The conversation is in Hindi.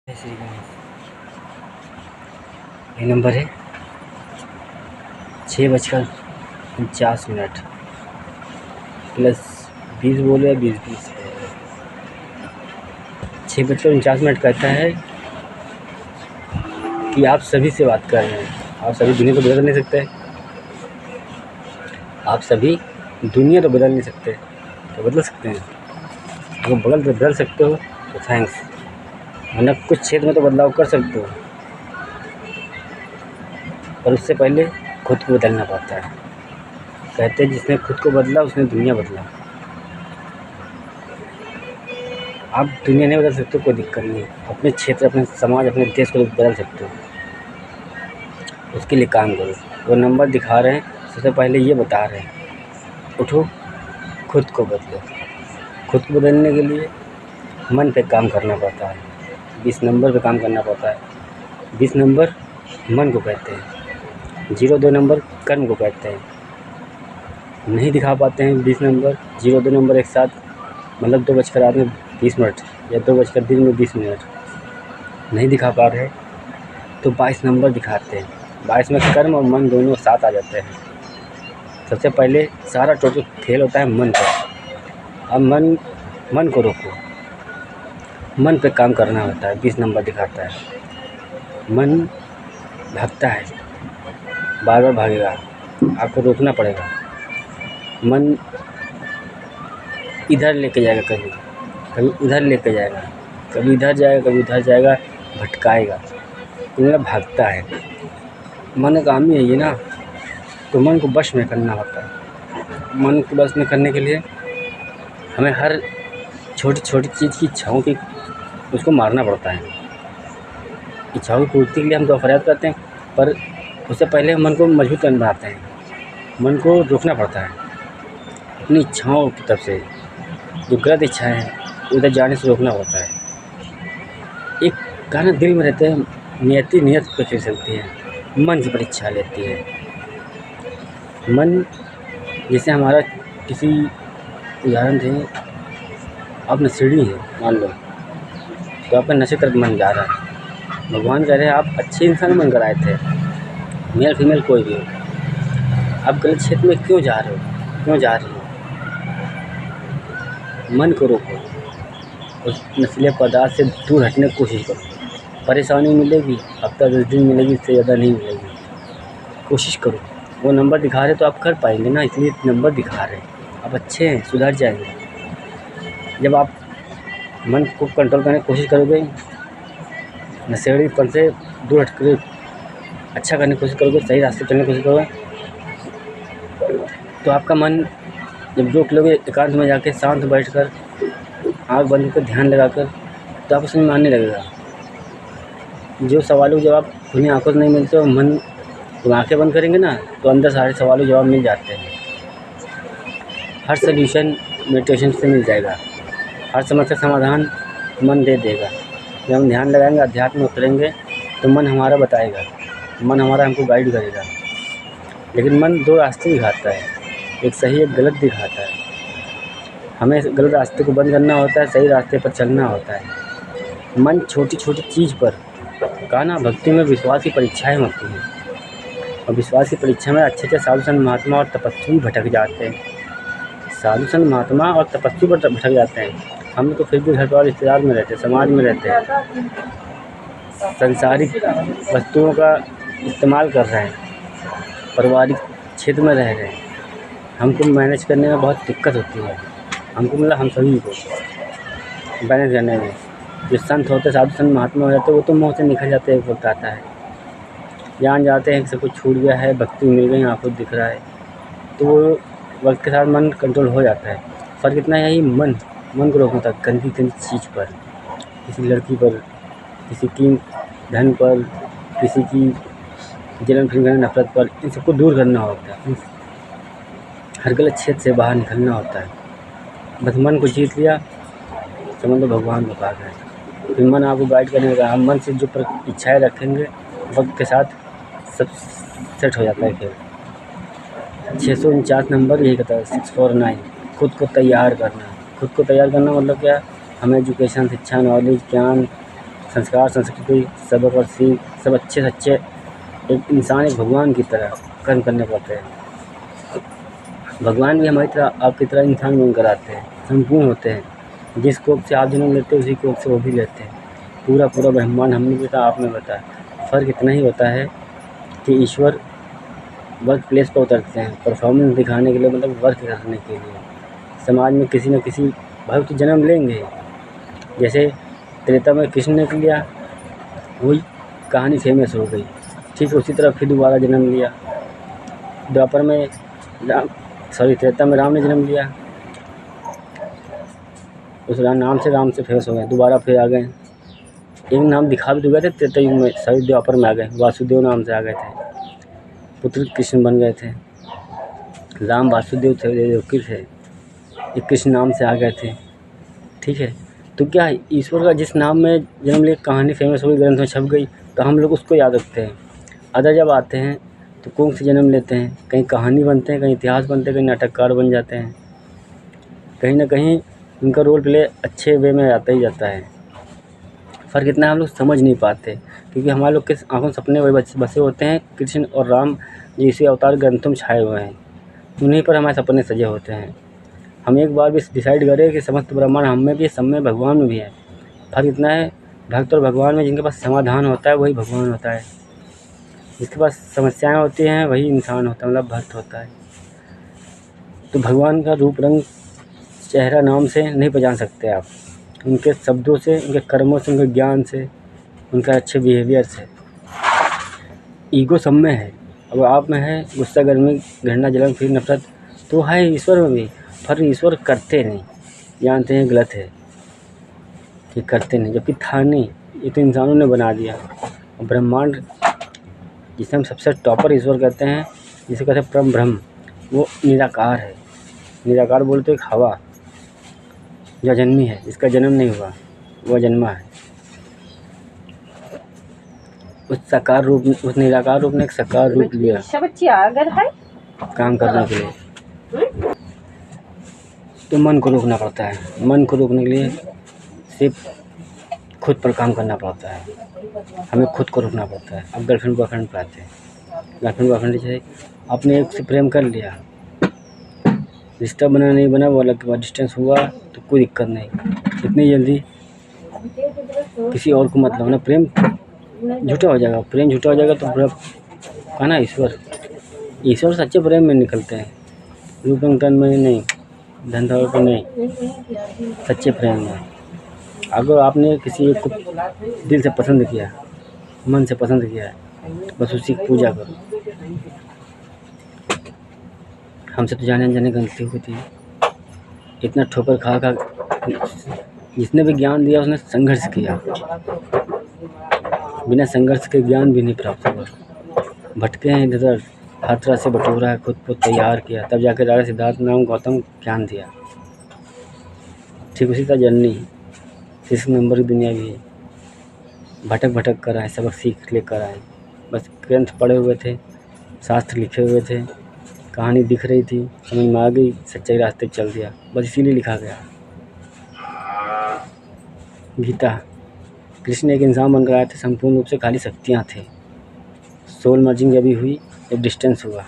श्री गणेश। ये नंबर है 6:49 प्लस 20 बोले 20 6:49 कहता है कि आप सभी से बात कर रहे हैं। आप सभी दुनिया को बदल नहीं सकते, आप सभी दुनिया तो बदल नहीं सकते, तो बदल सकते हैं। अगर बदल सकते हो तो थैंक्स, वरना कुछ क्षेत्र में तो बदलाव कर सकते हो, पर उससे पहले खुद को बदलना पड़ता है। कहते हैं जिसने खुद को बदला उसने दुनिया बदला। आप दुनिया नहीं बदल सकते, कोई दिक्कत नहीं, अपने क्षेत्र, अपने समाज, अपने देश को बदल सकते हो। उसके लिए काम करो। वो नंबर दिखा रहे हैं, सबसे पहले ये बता रहे हैं उठो, खुद को बदलो। खुद को बदलने के लिए मन पे काम करना पड़ता है, 20 नंबर पे काम करना पड़ता है। 20 नंबर मन को कहते हैं, 02 नंबर कर्म को कहते हैं। नहीं दिखा पाते हैं 20 नंबर 02 नंबर एक साथ, मतलब 2:20 या 2:20 नहीं दिखा पा रहे तो 22 नंबर दिखाते हैं। 22 में कर्म और मन दोनों साथ आ जाते हैं। सबसे पहले सारा टोटल खेल होता है मन का। अब मन को रोको, मन पे काम करना होता है। 20 नंबर दिखाता है मन भागता है, बार बार भागेगा, आपको रोकना पड़ेगा। मन इधर लेके जाएगा, कभी उधर लेके जाएगा, कभी इधर जाएगा, कभी उधर जाएगा, भटकाएगा, तो मतलब भागता है। मन का काम ही है ये ना, तो मन को वश में करना होता है। मन को वश में करने के लिए हमें हर छोटी छोटी चीज़ की इच्छाओं की उसको मारना पड़ता है। इच्छाओं की पूर्ति के लिए हम तो फरियाद करते हैं, पर उससे पहले मन को मजबूत करना बनाते हैं। मन को रोकना पड़ता है अपनी इच्छाओं की तरफ से, जो गलत इच्छाएं हैं उधर जाने से रोकना पड़ता है। एक गाना दिल में रहते हैं, नियत को फिर चलती है, मन की परीक्षा लेती है। मन जैसे हमारा किसी उदाहरण थे, आप नशेड़ी हैं मान लो, तो आपका नशे तरफ मन जा रहा है। भगवान कह रहे हैं आप अच्छे इंसान बनकर आए थे, मेल फीमेल कोई भी हो, आप गलत क्षेत्र में क्यों जा रहे हो, क्यों जा रही हो। मन को रोको, उस नशीले पदार्थ से दूर हटने की कोशिश करो। परेशानी मिलेगी, हफ्ता 10 दिन मिलेगी, इससे ज़्यादा नहीं मिलेगी। कोशिश करो। वो नंबर दिखा रहे तो आप कर पाएंगे ना, इसलिए नंबर दिखा रहे हैं। आप अच्छे हैं, सुधर जाएंगे। जब आप मन को कंट्रोल करने की कोशिश करोगे, नशेड़ीपन से दूर हट कर अच्छा करने की कोशिश करोगे, सही रास्ते चलने की कोशिश करोगे, तो आपका मन जब रोक लोगे एकांत में जाके, शांत बैठकर, आँख बंद कर ध्यान लगाकर, तो आपको समझ में आने लगेगा। जो सवालों के जवाब खुली आँखों से नहीं मिलते, और मन जब आँखें बंद करेंगे ना, तो अंदर सारे सवालों के जवाब मिल जाते हैं। हर सल्यूशन मेडिटेशन से मिल जाएगा, हर समस्या समाधान मन दे देगा। जब हम ध्यान लगाएंगे, अध्यात्म में उतरेंगे, तो मन हमारा बताएगा, मन हमारा हमको गाइड करेगा। लेकिन मन 2 रास्ते दिखाता है, एक सही एक गलत दिखाता है। हमें गलत रास्ते को बंद करना होता है, सही रास्ते पर चलना होता है। मन छोटी छोटी चीज़ पर, कहा ना भक्ति में विश्वास की परीक्षाएँ होती हैं, और विश्वास की परीक्षा में अच्छे साधु संत महात्मा और तपस्वी भटक जाते हैं। साधु संत महात्मा और तपस्वी भटक जाते हैं। हम तो फिर भी घर पर रिश्तेदार में रहते हैं, समाज में रहते हैं, सांसारिक वस्तुओं का इस्तेमाल कर रहे हैं, पारिवारिक क्षेत्र में रह रहे हैं। हमको मैनेज करने में बहुत दिक्कत होती है, हमको मतलब हम सभी को मैनेज करने में। जो संत होते, साधु संत महात्मा हो जाते, वो तो मुँह से निकल जाते हैं, वक्त आता है, जान जाते हैं कि सब कुछ छूट गया है, भक्ति मिल गई, आँखों दिख रहा है, तो वो वक्त के साथ मन कंट्रोल हो जाता है। फ़र्क इतना है, मन को रोकना था गंदी चीज़ पर, किसी लड़की पर, किसी की धन पर, किसी की जलन फिर नफरत पर, इन सबको दूर करना होता है। हर गलत क्षेत्र से बाहर निकलना होता है। बस मन को जीत लिया, समझ लो भगवान को पा गए। फिर मन आपको गाइड करने लगा। हम मन से जो इच्छाएँ रखेंगे, वक्त के साथ सब सेट हो जाता है। फिर 649 नंबर यही कहता है, 649 खुद को तैयार करना। खुद को तैयार करना मतलब क्या, हमें एजुकेशन, शिक्षा, नॉलेज, ज्ञान संस्कार, संस्कृति, सबक और सीख सब अच्छे से अच्छे एक इंसान, एक भगवान की तरह कर्म करने पड़ते हैं। भगवान भी हमारी तरह आपकी तरह इंसान बनकर आते हैं, संपूर्ण होते हैं। जिस कोख से आप जन्म लेते हैं उसी कोख से वो भी लेते हैं। पूरा ब्रह्मांड हमने भी बताया, आपने बताया। फ़र्क इतना ही होता है कि ईश्वर वर्क प्लेस पर उतरते हैं परफॉर्मेंस दिखाने के लिए, मतलब वर्क करने के लिए। समाज में किसी न किसी भक्त जन्म लेंगे। जैसे त्रेता में कृष्ण ने लिया, वही कहानी फेमस हो गई। ठीक है, उसी तरह फिर दोबारा जन्म लिया। द्वापर में त्रेता में राम ने जन्म लिया, उस नाम से फेमस हो गए। दोबारा फिर आ गए, एक नाम दिखा भी तो गए थे त्रेता युग में, द्वापर में आ गए, वासुदेव नाम से आ गए थे, पुत्र कृष्ण बन गए थे। राम वासुदेव थे, देवकी थे, एक कृष्ण नाम से आ गए थे। ठीक है, तो क्या ईश्वर का जिस नाम में जन्म ले कहानी फेमस हो गई, ग्रंथ में छप गई, तो हम लोग उसको याद रखते हैं। अदर जब आते हैं तो कोख से जन्म लेते हैं, कहीं कहानी बनते हैं, कहीं इतिहास बनते हैं, कहीं नाटककार बन जाते हैं। कहीं ना कहीं उनका रोल प्ले अच्छे वे में आता ही जाता है। फ़र्क इतना हम लोग समझ नहीं पाते, क्योंकि हमारे लोग के आँखों में सपने वही बसे होते हैं, कृष्ण और राम जो इसी अवतार ग्रंथों में छाए हुए हैं, उन्हीं पर हमारे सपने सजे होते हैं। हम एक बार भी डिसाइड करें कि समस्त ब्रह्मांड हम में भी है, सब में, भगवान में भी है। फ़र्क इतना है, भक्त और भगवान में जिनके पास समाधान होता है वही भगवान होता है, जिसके पास समस्याएं होती हैं वही इंसान होता है, मतलब भक्त होता है। तो भगवान का रूप, रंग, चेहरा, नाम से नहीं पहचान सकते आप, उनके शब्दों से, उनके कर्मों से, उनके ज्ञान से, उनके अच्छे बिहेवियर से। ईगो सब में है, अब आप में है गुस्सा, गर्मी, घृणा, जलन, फिर नफरत, तो है ईश्वर में भी। पर ईश्वर करते नहीं, जानते हैं गलत है कि करते नहीं, जबकि था नहीं, ये तो इंसानों ने बना दिया। और ब्रह्मांड जिसे हम सबसे टॉपर ईश्वर कहते हैं, जिसे कहते हैं परम ब्रह्म, वो निराकार है। निराकार बोलते एक हवा जो जन्मी है, इसका जन्म नहीं हुआ, वह जन्मा है। उस साकार रूप, उस निराकार रूप ने एक साकार रूप लिया काम करने के लिए। तो मन को रोकना पड़ता है। मन को रोकने के लिए सिर्फ खुद पर काम करना पड़ता है, हमें खुद को रोकना पड़ता है। अब गर्लफ्रेंड बॉयफ्रेंड पर आते हैं। गर्लफ्रेंड बॉयफ्रेंड जैसे आपने एक से प्रेम कर लिया, रिश्ता बना नहीं बना वो अलग की बात, डिस्टेंस हुआ तो कोई दिक्कत नहीं, इतनी जल्दी किसी और को मतलब ना, प्रेम झूठा हो जाएगा। प्रेम झूठा हो जाएगा तो कहना ईश्वर सच्चे प्रेम में निकलते हैं, रूप रंग तन में नहीं, धन दौलत में नहीं, सच्चे प्रेम में। अगर आपने किसी एक को दिल से पसंद किया, मन से पसंद किया है, बस उसी की पूजा करो। हमसे तो जाने अनजाने गलती हुई थी, इतना ठोकर खा जिसने भी ज्ञान दिया उसने संघर्ष किया, बिना संघर्ष के ज्ञान भी नहीं प्राप्त हुआ। भटके हैं इधर, हर तरह से बटोरा है, खुद को तैयार किया, तब जाकर राजा सिद्धार्थ नाम गौतम ज्ञान दिया। ठीक उसी तरह जर्नी 6 नंबर की दुनिया भी है, भटक कर आए, सबक सीख लेकर आए। बस ग्रंथ पढ़े हुए थे, शास्त्र लिखे हुए थे, कहानी दिख रही थी, समझ में आ गई, सच्चाई रास्ते चल दिया, बस इसीलिए लिखा गया। गीता, कृष्ण एक इंसान बनकर आए थे, संपूर्ण रूप से खाली शक्तियाँ थे। सोल मर्जिंग जब भी हुई जब डिस्टेंस हुआ।